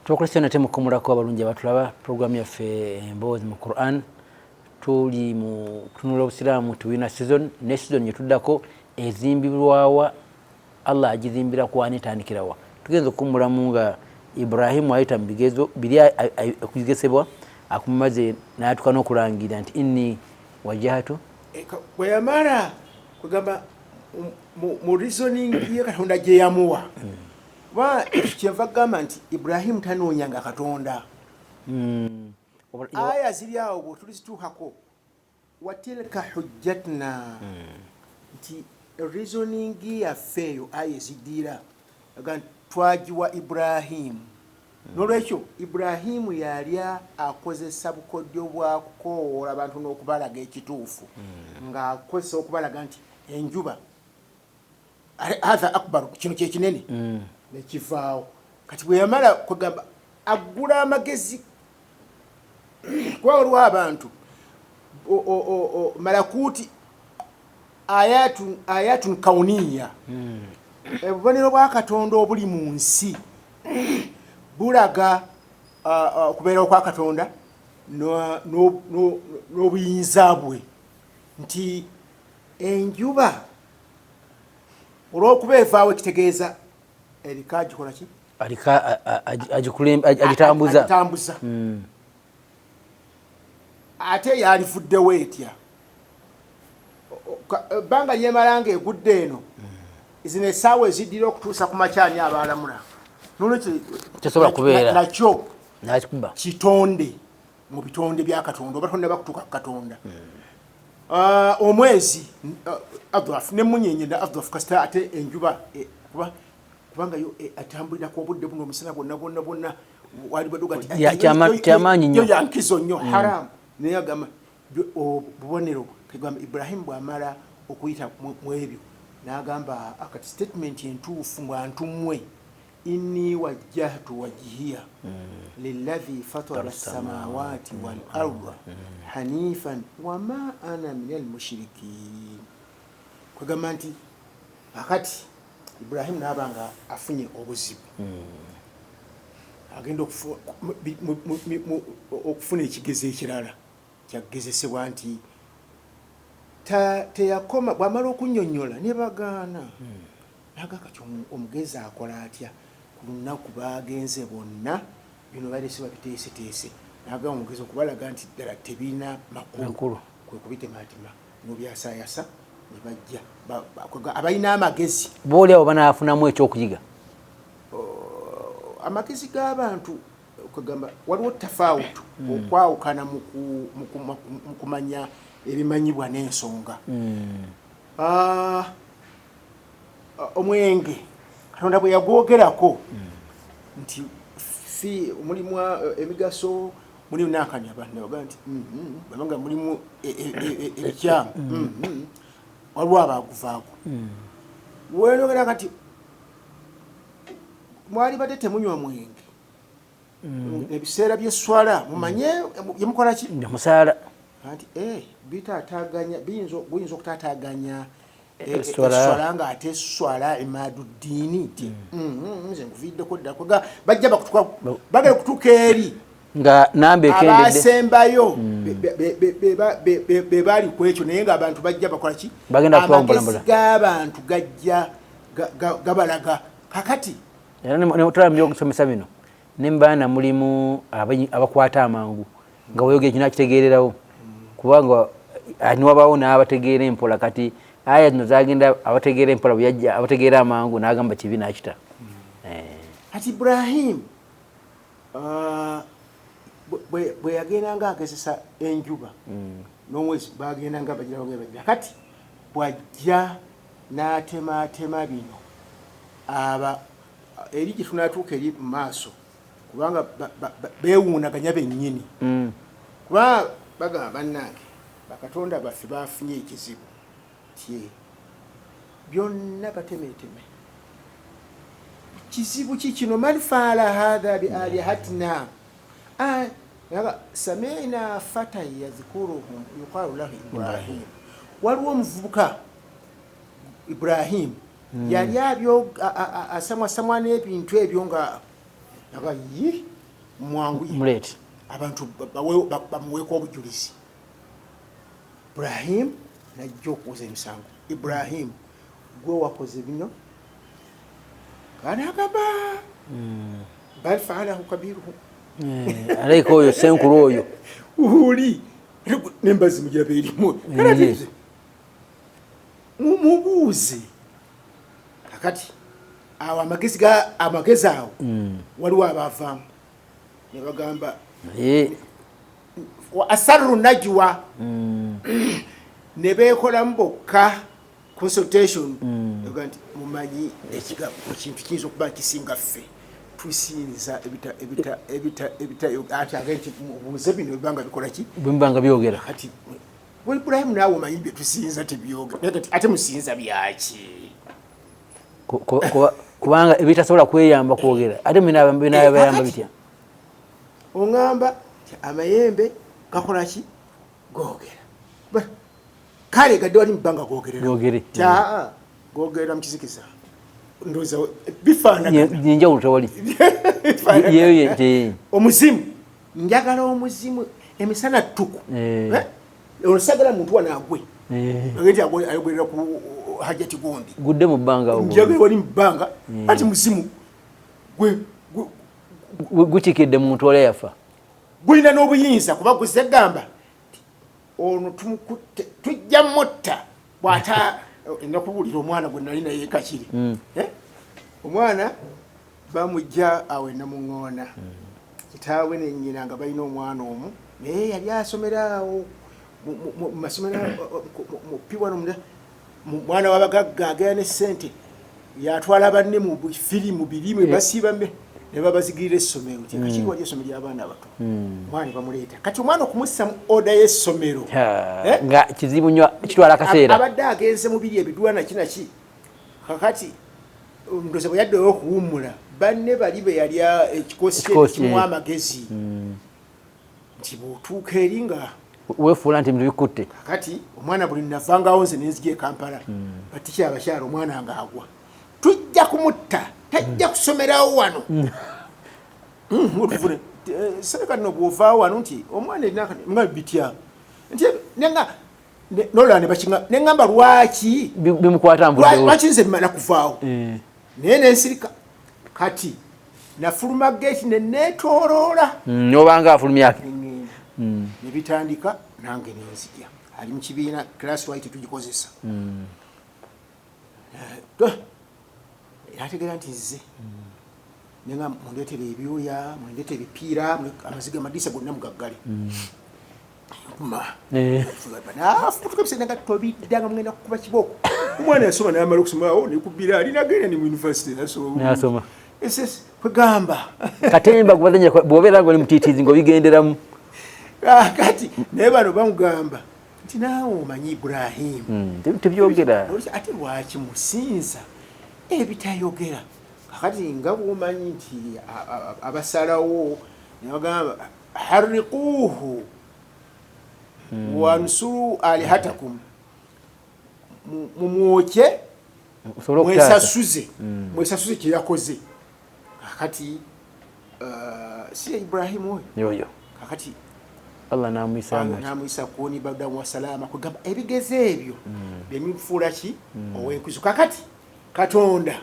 Tukolese na temu kumulako abalungi abatulaba program yaffe emboozi mu Quran tuli mu kutunula obusiraamu tuwina season ne season yetuddako ezimbibwawa Allah agizimbira kwani tandikirawa tugenze kumulamu nga Ibrahim ayita mu bigezo biri okugesebwa akumaze n'atuka n'okulangira nti inni wajjahatu bwe yamala kugamba mu reasoning ye Katonda gye yamuwa ba kyeva gamba nti Ibrahim tanoonyanga Katonda aya ziri awo bwe tulizituukako watilka hujjatna nti reasoning yaffe eyo aya eziddira twagiwa Ibrahim n'olwekyo Ibrahim yali akozesa bukodyo bwa kukoowoola abantu n'okubalaga ekituufu ng'akozesa okubalaga nti enjuba hatha akbar kino kyekinene nekivaawo kati bwe yamala kugamba aggula amagezi kuba waliwo abantu malakuti ayatun kauniya obubonero bwa Katonda obuli mu nsi bulaga okubeerawo kwa Katonda n'obuyinza bwe nti enjuba olw'okuba evaawo ekitegeeza erika agikola ki agitambuza ate yalivuddewo etya ebbanga lyemalanga egudde eno zino essaawa eziddira okutuusa ku makyani abalamula tesobola kubeera nakyo kitonde mu bitonde bya Katonda oba tonda bakutuuka ku Katonda omwezi adhaf nemunyenye na adhaf kasita ate enjuba kubanga yo atambulira ku obudde buno omusana bonna wali baduga kyamaanyi nnyo yankizo nnyo haram naye agamba obubonero kagamba Ibrahim bw'amala okuyita mu ebyo n'agamba akati statement entuufu mwantumwe inni wajjahtu wajhiya lilladhi fatara as-samawati wal arda hanifan wama ana minal mushrikin kagamba nti akati Ibrahim n'abanga afunye obuzibu agenda okufuna ekigezo ekirala kyagezesebwa nti teyakoma bw'amala okunnyonnyola ne bagaana nagaka omugezi akola atya ku lunaku bagenze bonna bino balese babiteeseteese nagamba omugezi okubalaga nti ddala tebirina makulu kwe kubitematima n'obyasaayasa ne bajja abalina amagezi booli abo banaafunamu ekyokuyiga amagezi g'abantu kugamba waliwo tafawutu okwawukana mu kumanya ebimanyibwa n'ensonga omwenge Katonda bwe yagwogerako nti mulimu emigaso mulimu nakanya abantu baga nti babanga mulimu ebikyamu waliwo abaguvaako wenogera kati mwali badde temunywa mwenge ebiseera by'esswala mumanye yemukola ki musaala anti bitaataganya buyinza okutaataganya esswala nga ate esswala emaaduddiini ti nze nkuviiddeko ddala bajja bagala kutuuka eri nga nambe ekendedde abasembayo be baali ku ekyo naye ng'abantu bajja bakola ki amagezi g'abantu gajja gabalaga kakati era netulaba mu byokusomesa bino nembaana mulimu abakwata amangu nga weyogera kino akitegeererawo kubanga niwabaawo n'abategeera empola kati aya zino zagenda abategeera empola bweyajja abategeera amangu n'agamba kibi nakita kati Ibrahim bwe yagendanga agezesa enjuba n'omwezi bagendanga bagira kati bwajja n'atematema bino eri gye tunatuuka eri mu maaso kubanga beewuunaganya bennyini kubanga bagamba bannange bakatonda baffe bafunye ekizibu tye byonna batemeteme kizibu kikino man faala hatha bi alihatina samina fata yadhkuruhum yuqalu lahu Ibrahim waliwo omuvubuka Ibrahim yali abyo asamwasamwa n'ebintu ebyo nga yi mwangu mulete abantu bamuweeko obujulizi. Ibrahim najja okuuza emisango. Ibrahim gwe wakoze bino kana agamba bal faalahu kabiruhu alaika oyo senkulu oyo uli nembazi mugira beerimu kanateeze mumubuuze kakati awo amagezi awo waliwo abavaamu ne bagamba asarru najwa ne beekolamu bokka consultation yoga nti mumanyi ekintu kiyinza okuba kisinga ffe tusinza ati agenti mubuuze bino bibanga bikola ki bwembanga byogera kati Ibrahimu naawe omanyi bye tusinza tebyogera ate musinza byaki kubanga ebitasobola kweyamba kwogera ate binabayamba bitya oŋŋamba amayembe gakola ki googera kale gadde wali mubbanga googerera googerera mukizikiza ndowooza bifaananyenjawulo tewali omuzimu njagala omuzimu emisana ttuku osagala muntu wanaagwe agenti ayogerera ku hajati gundi gudde mu bbanga njagala wali mubbanga ati muzimu gukikidde muntu ole yafa gulina n'obuyinza kuba guzegamba ono tumukutte tujja mutta bw'ata nakubuulira omwana gwe nali naye kakiri omwana bamujja awe namuŋŋoona kitaawe nennyina nga balina omwana omu naye yali asomera awo mu masomero mu piwano mwana w'abagagga agera ne ssente yatwala banne mu firimu birimu ebasiiba ne babazigirira essomero kakiri wali essomero ly'abaana abato omwana bamuleeta kati omwana okumussa mu oda y'essomero nga kizibu nnyo kitwala akaseera abadde agenze mu biri ebidwana kinaki kakati ndoze bwe yaddeyo okuwummula banne bali be yalya ekikosi kimu amagezi nti bw'otuuka eri nga weefuula nti bintu bikutte kakati omwana buli navangawo nze nenzija e Kampala batikya abakyala omwana ng'agwa tujja kumutta tajja kusomerawo wano otuvune sereka nno bw'ovaawo wano nti omwana nga bitya nti nolaba ne bakinga ne ŋŋamba lwaki bimukwata lwaki nze mmala kuvaawo naye nensirika kati nafuluma geeti ne neetooloola nobanga afulumyake ne bitandika nange nenzija ali mu kibiina class white tugikozesa yategeera nti nze nenga mundeetera ebyoya mundeetera ebipiira amaziga amadiisa gonna mugaggale nafutukabisanaga tobiddanga mugenda kukuba kibooko omwana yasoma nayamala okusomawo nekubira alinagenda ne mu university nasoma kwegamba katemba bwobeera nga oli mutiitiizi ngaobigenderamu kati naye bano bamugamba nti naawe omanyi Ibrahimu tebyogera ate lwaki musinza ebitayogera kakati nga bwomanyi nti abasalawo nebagamba harriquuhu wansuru alihatakum mumwoke mwesasuze kyeyakoze kakati si Ibrahimu oyo kakati Allah namuyisa kuoni badamu wasalama kugamba ebigezo ebyo byemufuula ki ow'enkuzo kakati Katonda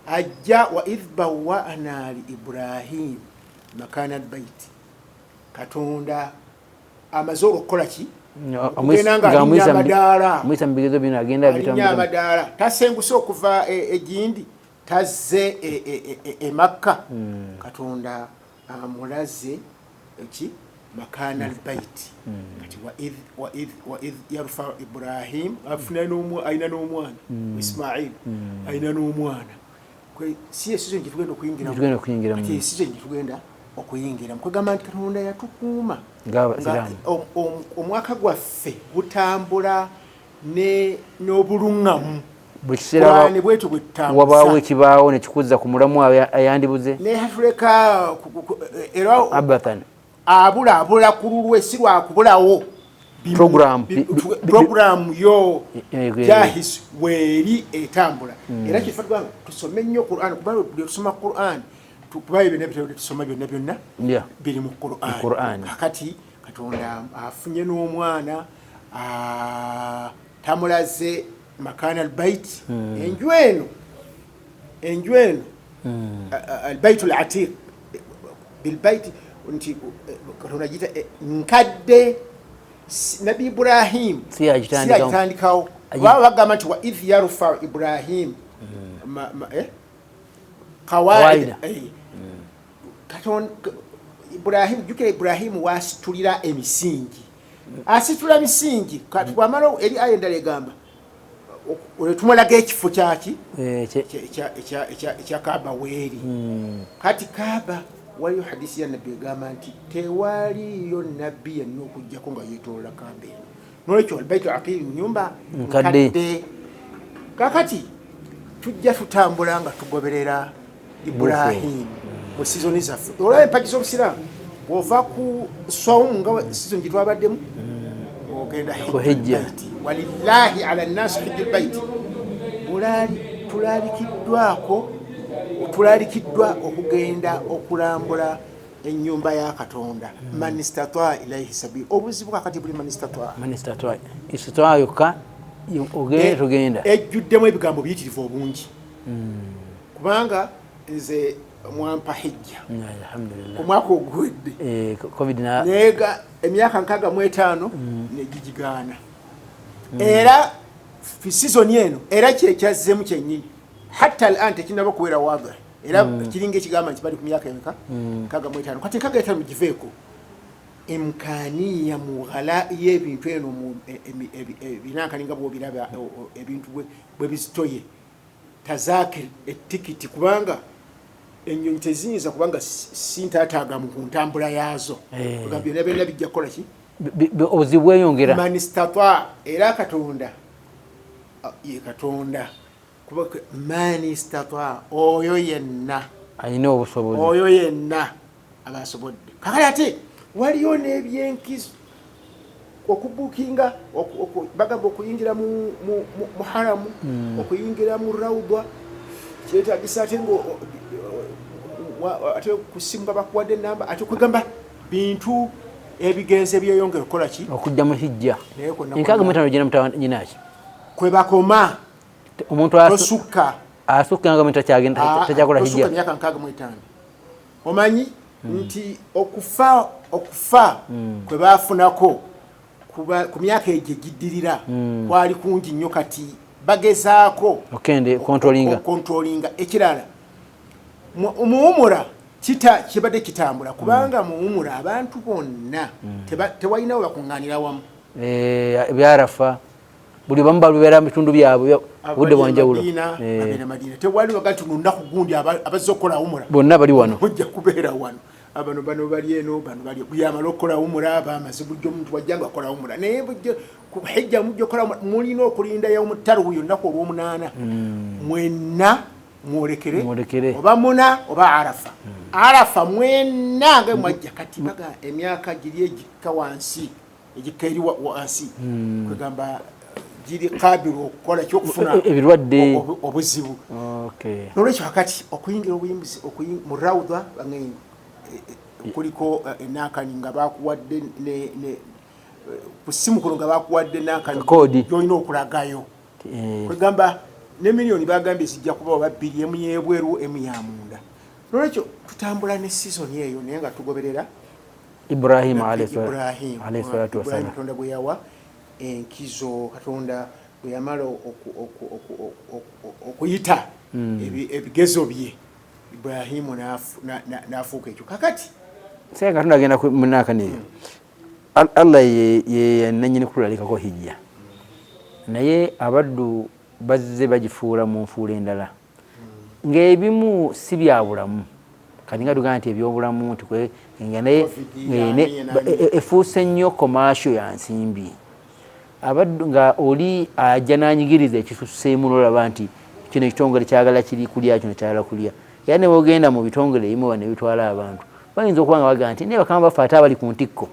ajja wa idh bawwa'na li Ibrahim makana albayti Katonda amaze okukola ki amuyisa mu bigezo bino agenda amadaala tasenguse okuva egindi tazze e Makka Katonda amulaze eki makana albayti kati wa idh yarfa Ibrahim ayina n'omwana Ismail ayina n'omwana si esizo nje tugenda okuyingira ati esizo nje tugenda okuyingira mukugamba nti Katonda yatukuuma omwaka gwaffe gutambula n'obuluŋŋamu bwe kiseera wabaawo ekibaawo nekikuzza ku mulamu ayandibuze nehatuleka era abathan abula ku lulwe si lwakubulawo programu yo jahis weeri etambula era kifatwa tusome nnyo Qur'an kuba bwe tusoma Qur'an tukubaye byonna tusoma byonna biri mu Qur'an. Kakati Katonda afunye n'omwana tamulaze makana albayt enju eno albayt alatiq bilbayt nti Katonda gita nkadde Nabi Ibrahim siyagitandikawo baba bagamba nti wa idh yarfa Ibrahim qawaida Katonda Ibrahim jukira Ibrahim wasitulira emisingi asitula misingi katwamalo eri ayendale gamba tumulaga ekifo kyaki ekya Kaaba weeri kati Kaaba waliyo hadisi ya nabbi gamba nti tewaliyo nabbi yenna okujjako nga yeetolola Kaaba eno nolwekyo albaytu aqim nyumba nkadde kakati tujja tutambula nga tugoberera Ibrahim mu sizoni zaffe olaba empagi z'obusiraamu bw'ova ku swawumu nga sizoni gye twabaddemu ogenda hijja walillahi ala nnasi hijju lbaiti tulalikiddwa okugenda okulambula ennyumba ya Katonda man istataa ilaihi sabila obuzibu kakati buli man istataa yokka ogenda tugenda ejjuddemu ebigambo biyitirivu obungi kubanga nze mwampa hijja omwaka ogwedde neega emyaka 65 negigigaana era fi sizoni eno era kyekyazzemu kyennyini hatta al'an tekinaba kuwera waga era kiringa ekigamba nti bali ku myaka emeka 65 kati 65 giveeko imkaniya mu ghala y'ebintu eno binankalinga bw'obiraba ebintu bwe bizitoye tazakir etikiti kubanga ennyonyi teziyinza kubanga sintaataaga mu kuntambula yaazo byonna byonna bijja kukola ki obuzibu bweyongera man istataa era Katonda ye Katonda kuba man istataa oyo yenna alina obusobozi oyo yenna abasobodde kakati ate waliyo n'ebyenkizo okubukinga bagamba okuyingira mu haramu okuyingira mu rawda kyetagisa ate ate kusimba bakuwadde enamba ate kugamba bintu ebigenze byeyongera okukola ki okujja mu hijja enkaga mutano gina mutanyinaki kwe bakoma omuntu asukka nga muntu kyagenda tajakola hijja emyaka 65 omanyi nti okufa kwe bafunako ku myaka egyo giddirira kwali kungi nnyo kati bagezaako okende controllinga ekirala muwumura kibadde kitambula kubanga muwumura abantu bonna tewalinawo bakuŋŋaanira wamu byarafa buli bamu balubeera mu bitundu byabwe budde bwanjawulo Madina tewali wakati lunaku gundi abazze okukola wumura bonna bali wano ojja kubeera wano bano bali eno bano bali buyamala okukola wumura bamaze bujja omuntu wajjanga akola wumura naye ku hijja mujja okukola mulina okulinda yawumuttaruhu yonnaku olw'omunaana mwenna mwolekere oba muna oba arafa mwenna nga mwajja kati baga emyaka giri egikka wansi egikka eri wansi kwegamba giri kabiru okukola kyokufuna ebirwadde obuzibu nolwekyo kakati okuyingira obuyimbuzi mu rawda kuliko enakani nga bakuwadde kusimu kuno nga bakuwadde nakani gyolina okulagayo kwegamba ne miliyoni bagambye zijja kuba oba 2 emu yebweru emu ya munda nolwekyo tutambula ne season eyo naye nga tugoberera Ibrahim alayhi salatu wassalam Katonda bwe yawa enkizo Katonda bwe yamala okuyita ebigezo bye Ibrahim n'afuuka ekyo kakati senga Katonda agenda munaka niyo Allah ye nanyini kulalikako hijja naye abaddu bazze bagifuula mu nfuula endala ng'ebimu si byabulamu kati nga tugamba nti ebyobulamu naye efuuse nnyo commercial ya nsimbi abaddu nga oli ajja n'anyigiriza ekisuseemu n'olaba nti kino ekitongole kyagala kiri kulya kino kyagala kulya era ne bwogenda mu bitongole ebimu ne bitwala abantu bayinza okuba nga bagaa nti naye bakama bafe ate abali ku ntikko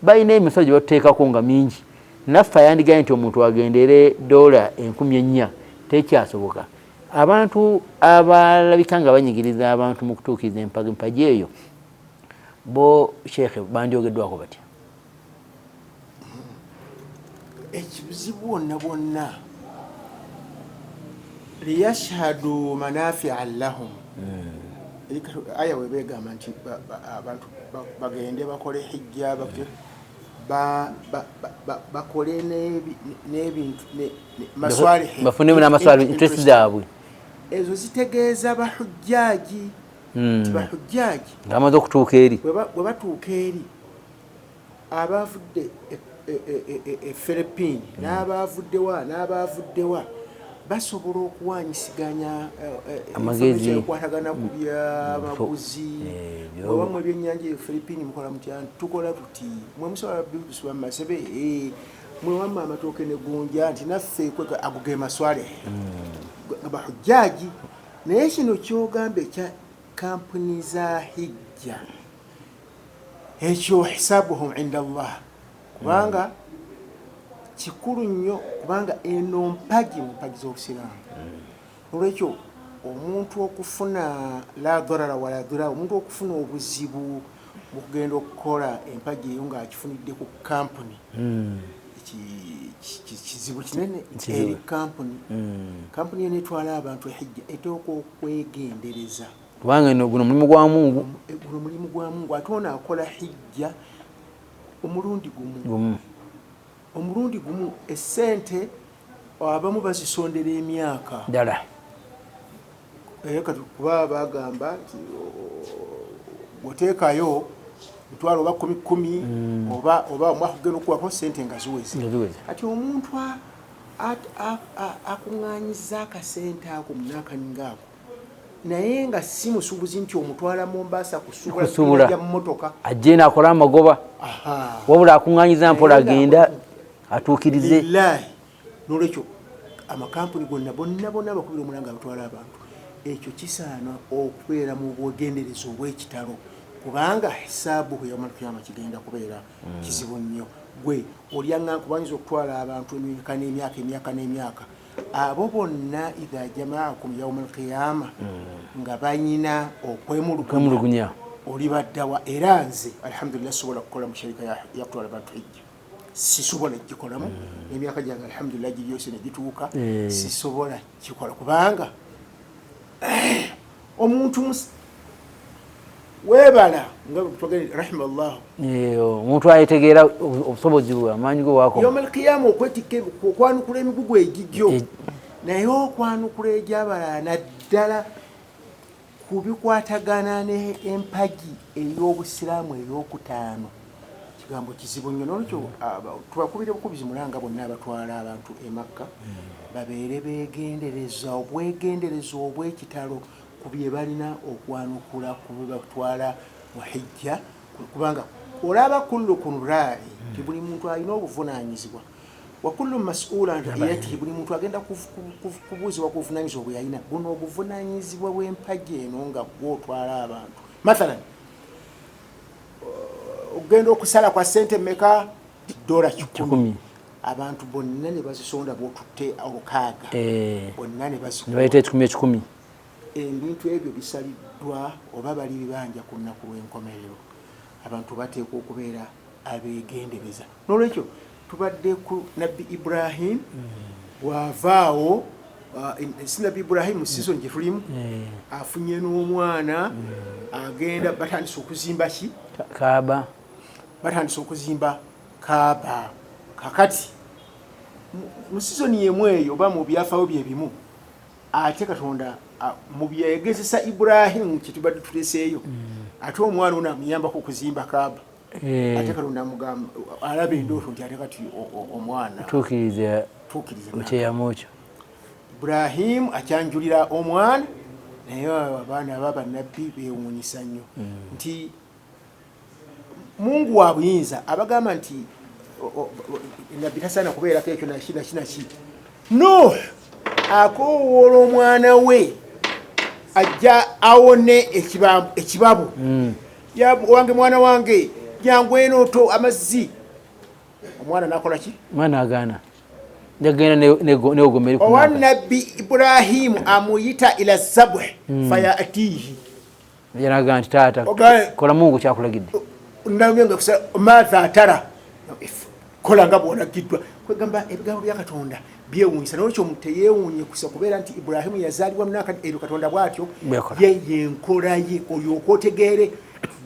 balina emisolo gye batuteekako nga mingi naffe ayandigaye nti omuntu agendere $4,000 tekyasoboka abantu abalabika nga banyigiriza abantu mu kutuukiriza empagi eyo bo sheekhe bandyogeddwako batya? ekibuzibu bwonna liyashhadu manafia lahum aya webegamba nti abantu bagende bakole hijja bakole n'ebintu maswalihi bafunemu n'amaswalihi interest zaabwe ezo zitegeeza bahujjaji bahujjaji ng'amaze okutuuka eri bwe batuuka eri abavudde Philippine n'abavuddewa basobola okuwanyisiganya amagezi ekwatagana ku byamaguzi webamwe ebyennyanja eyo Philippine mukola mutya tukola tuti mwe musobola bisuba mumasebe mwe wamma amatooke ne gunja nti naffe ago ge maswale bahujjaji naye kino kyogamba ekya kampuni za hijja ekyo hisabuhum inda Allah kubanga kikulu nnyo kubanga eno mpagi z'obusiraamu olwekyo omuntu okufuna la darara wala dirara omuntu okufuna obuzibu mu kugenda okukola empagi eyo ng'akifunidde ku kampuni kizibu kinene eri kampuni eno etwala abantu ehijja eteeka okwegendereza kubanga guno mulimu gwa Mungu ate ono akola hijja omulundi gumu essente abamu bazisondera emyaka ddala kati kuba bagamba nti oteekayo mitwalo oba 10 oba omwaka kugenda okuwako sente nga ziweze ati omuntu akuŋŋaanyiza akasente ako mu myaka ningaako naye nga si musuubuzi nti omutwala Mombasa kusubula mu mmotoka ajje n'akola amagoba wabula akuŋŋaanyiza mpola agenda atuukirize n'olwekyo amakampuni bonna bakubira omulanga abatwala abantu ekyo kisaana okubeera mu bwegendereza obw'ekitalo kubanga hisaabu yamalukiyama kigenda kubeera kizibu nnyo gwe olyananga kubanyiza okutwala abantu emyaka n'emyaka abo bonna idha jamaakum yawmal qiyama nga banyina okwemulugunya oli baddawa era nze alhamdulillah sobola kukola mu sharika yakutwala abantu hijja sisobola gikolamu emyaka gyange alhamdulillah giri yose negituuka sisobola kikola kubanga omuntu webala nga tugende rahimallahu omuntu ayetegeera obusobozi bwe amaanyi ge waako yawmal qiyama okwetikka okwanukula emigugu egijjo naye okwanukula egy'abalala naddala kubikwatagana n'empagi ey'obusiraamu ey'okutaano kigambo kizibu nnyo n'olwekyo tubakubire bukubizi mulanga bonna abatwala abantu e Makka babeere beegendereza obwegendereza obw'ekitalo ku bye balina okwanukula ku bye batwala mu hijja kubanga olaba kullukum raa'i nti buli muntu alina obuvunaanyizibwa wa kullu mas'uula an ra'iyatihi buli muntu agenda kubuuzibwa ku buvunaanyizibwa bwe yalina buno obuvunaanyizibwa bw'empagi eno nga gwotwala abantu mathalan ogenda okusala kwa sente mmeka $10 abantu bonna ne bazisonda bwotutte olukaaga bonna ne baita 10 ebintu ebyo bisaliddwa oba bali bibanja ku nnaku lw'enkomerero abantu bateekwa okubeera abeegendereza n'olwekyo tubadde ku nabbi Ibrahim bw'avaawo si nabbi Ibrahim season gye tulimu afunye n'omwana agenda batandise okuzimba ki Kaaba batandise okuzimba Kaaba kakati mu season yemu eyo oba mu byafaayo bye bimu ate Katonda mu byegezesa Ibrahim kitubadde tuleseeyo ate omwana ono amuyambako okuzimba Kaaba ate Katonda amugamba alaba endooto nti ate kati omwana tuukiriza ekyeyamu ekyo Ibrahim akyanjulira omwana naye abaana b'abannabbi beewuunyisa nnyo nti Mungu wa buyinza abagamba nti nabbi tasaana kubeerako ekyo naki Nuh akoowoola omwana we ajja awone ekibabu wange mwana wange jangu eno to amazzi omwana nakola ki mwana agaana ndagenda neogomeri owa nabbi Ibrahimu amuyita ila zabh fayatihi yanaga nti taata kola Mungu kyakulagidde ndamenga kusa matha tara kola nga bwolagiddwa kwegamba ebigambo bya Katonda byewunyisa n'olwekyo muteyewunye kusa kubeera nti Ibrahimu yazaalibwa munaka ero Katonda bw'atyo ye yenkola ye olyoka otegeere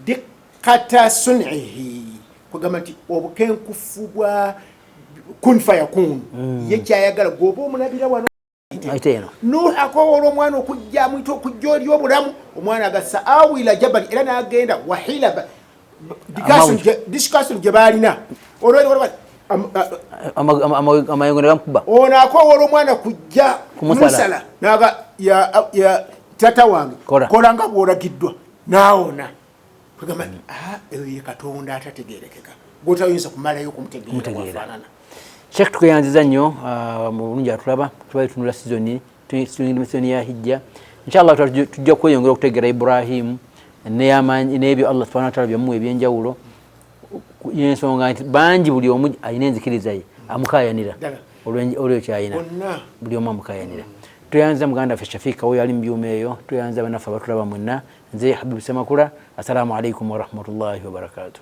dikkata sunihi kwegamba nti obukenkufu bwa kun fayakun ye kyayagala gwoba omunabira wano nuhakowola omwana okujja amwita okujja oli obulamu omwana agassa awila jabali era n'agenda wahila discussion gye baalina amayengo negamukuba ono akowola omwana kujja musala naga ya tata wange kola nga bwolagiddwa naawona kwegamba eyo ye Katonda atategerekeka gwotayinza kumalayo okumutegeera. Sheikh tukuyanziza nnyo mu bulungi atulaba tubali tunula season ya hijja inshallah tujja kweyongera okutegeera Ibrahim n'ebyo Allah subhanahu wa ta'ala byamuwa ebyenjawulo yensonga nti bangi buli omu ayina enzikiriza ye amukayanira olw'ekyo kyayina buli omu amukayanira. Tuyanza muganda ffe Shafika oyo ali mu byuma eyo tuyanza banaffe abatulaba mwenna nze Habibu Semakula assalamu alaikum wa rahmatullahi wa barakatuh.